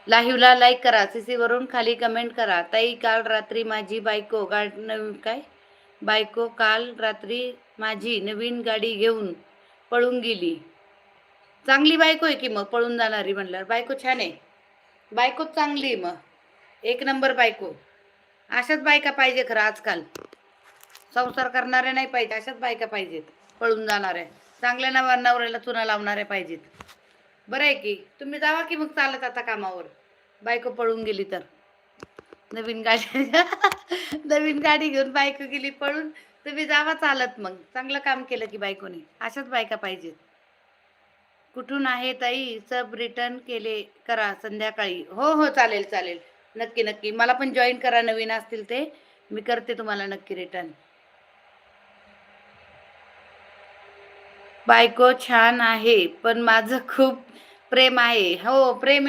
लाईव्हला लाईक करा, सीसी वरून खाली कमेंट करा. ताई काल रात्री माझी बायको काल रात्री माझी नवीन गाडी घेऊन पळून गेली. चांगली बायको आहे की मग पळून जाणारी म्हणल्यावर बायको छान आहे. बायको चांगली आहे मग, एक नंबर बायको. अशाच बायका पाहिजे खरं आजकाल. संसार करणाऱ्या नाही पाहिजे, अशाच बायका पाहिजेत. पळून जाणाऱ्या, चांगल्या नवऱ्याला चुना लावणाऱ्या पाहिजेत. बरं आहे की. तुम्ही जावा की मग चालत आता कामावर, बायको पळून गेली तर. नवीन गाडी नवीन गाडी घेऊन बायको गेली पळून, तुम्ही जावा चालत. मग चांगलं काम केलं की बायकोने. अशाच बायका पाहिजेत. कुठून आहे ताई? सब रिटर्न केले करा संध्याकाळी. हो हो, चालेल चालेल, नक्की नक्की. मला पण जॉईन करा, नवीन असतील ते. मी करते तुम्हाला नक्की रिटर्न. बायको छान आहे पण माझं खूप प्रेम आहे. हो, प्रेम